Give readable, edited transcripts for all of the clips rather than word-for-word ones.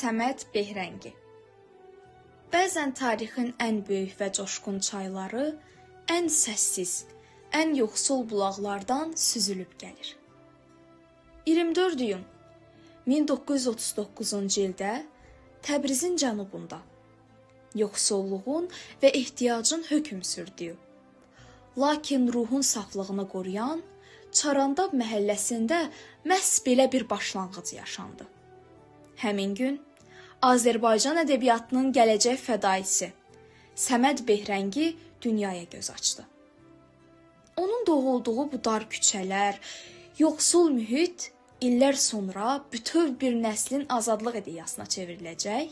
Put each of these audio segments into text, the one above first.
Səməd Behrəngi. Bəzən tarixin ən böyük və coşqun çayları ən səssiz, ən yoxsul bulaqlardan süzülüb gəlir. 24 iyun 1939-cu ildə Təbrizin cənubunda yoxsulluğun və ehtiyacın hökm sürdüyü, lakin ruhun saflığını qoruyan Çarandab məhəlləsində məhz belə bir başlanğıc yaşandı. Həmin gün Azərbaycan ədəbiyyatının gələcək fədaisi Səməd Behrəngi dünyaya göz açdı. Onun doğulduğu bu dar küçələr, yoxsul mühit illər sonra bütöv bir nəslin azadlıq ideyasına çevriləcək,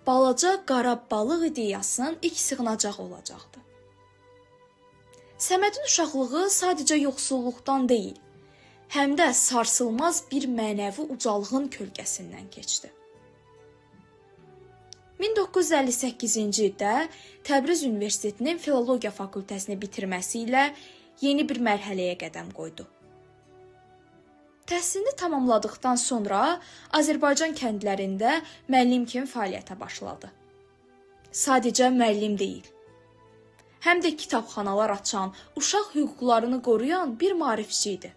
balaca qara balıq ideyasının ilk sığınacağı olacaqdı. Səmədin uşaqlığı sadəcə yoxsulluqdan deyil, həm də sarsılmaz bir mənəvi ucalığın kölgəsindən keçdi. 1958-ci ildə Təbriz Universitetinin Filologiya fakültəsini bitirməsi ilə yeni bir mərhələyə qədəm qoydu. Təhsilini tamamladıqdan sonra Azərbaycan kəndlərində müəllim kimi fəaliyyətə başladı. Sadəcə müəllim deyil, həm də kitabxanalar açan, uşaq hüquqlarını qoruyan bir maarifçi idi.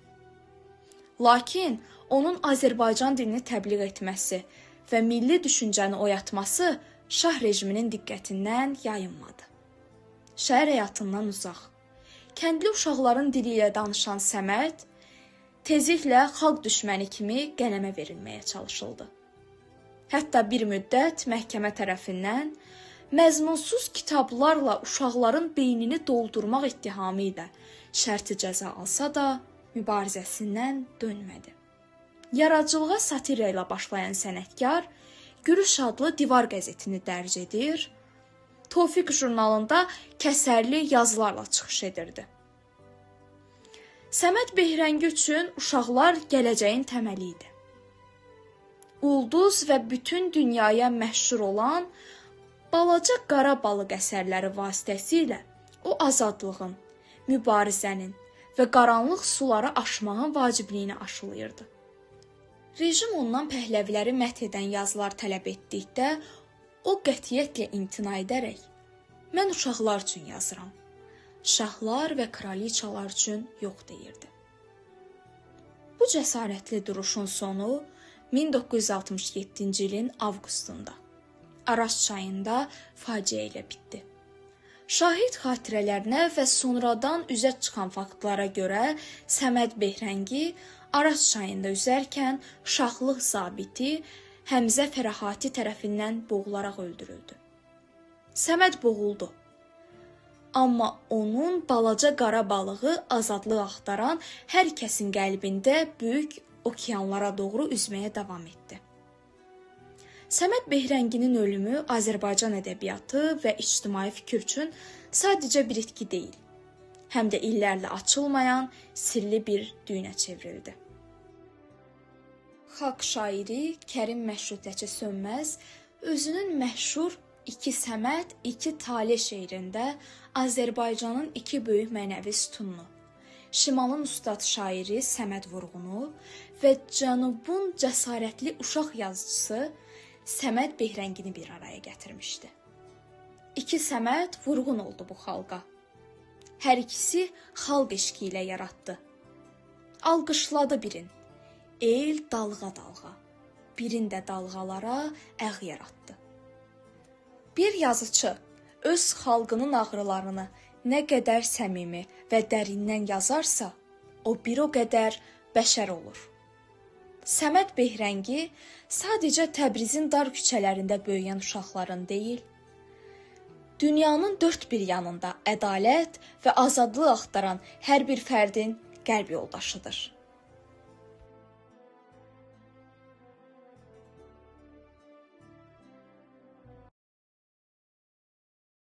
Lakin onun Azərbaycan dilini təbliğ etməsi və milli düşüncəni oyatması şah rejiminin diqqətindən yayınmadı. Şəhər həyatından uzaq, kəndli uşaqların dili ilə danışan Səməd tezliklə xalq düşməni kimi qələmə verilməyə çalışıldı. Hətta bir müddət məhkəmə tərəfindən məzmunsuz kitablarla uşaqların beynini doldurmaq ittihamı ilə şərti cəza alsa da mübarizəsindən dönmədi. Yaradıcılığa satira ilə başlayan sənətkar Gürüş adlı divar qəzetini dərc edir, Tofiq jurnalında kəsərli yazılarla çıxış edirdi. Səməd Behrəngi üçün uşaqlar gələcəyin təməli idi. Ulduz və bütün dünyaya məşhur olan balaca qara balıq əsərləri vasitəsilə o azadlığın, mübarizənin və qaranlıq suları aşmağın vacibliyini aşılayırdı. Rejim ondan pəhləviləri məth edən yazılar tələb etdikdə, o qətiyyətlə imtina edərək, mən uşaqlar üçün yazıram, şahlar və kraliçalar üçün yox deyirdi. Bu cəsarətli duruşun sonu 1967-ci ilin avqustunda Araz çayında faciə ilə bitdi. Şahid xatirələrinə və sonradan üzə çıxan faktlara görə Səməd Behrəngi Araz çayında üzərkən şahlıq zabiti Həmzə Fərahati tərəfindən boğularaq öldürüldü. Səməd boğuldu. Amma onun balaca qara balığı azadlıq axtaran hər kəsin qəlbində böyük okeanlara doğru üzməyə davam etdi. Səməd Behrənginin ölümü Azərbaycan ədəbiyyatı və ictimai fikir üçün sadəcə bir itki deyil, həm də illərlə açılmayan sirli bir düyünə çevrildi. Xalq şairi Kərim Məşrutəçi Sönməz özünün məşhur İki Səməd, İki Taleh şeirində Azərbaycanın iki böyük mənəvi sütununu, Şimalın ustad şairi Səməd Vurğunu və Cənubun cəsarətli uşaq yazıcısı Səməd Behrəngini bir araya gətirmişdi. İki Səməd vurğun oldu bu xalqa. Hər ikisi xalq eşqi ilə yaratdı. Alqışladı birin, el dalğa-dalğa, birin də dalğalara əğ yaratdı. Bir yazıcı öz xalqının ağrılarını nə qədər səmimi və dərindən yazarsa, o bir o qədər bəşər olur. Səməd Behrəngi sadəcə Təbrizin dar küçələrində böyüyən uşaqların deyil, dünyanın dörd bir yanında ədalət və azadlıq axtaran hər bir fərdin qəlb yoldaşıdır.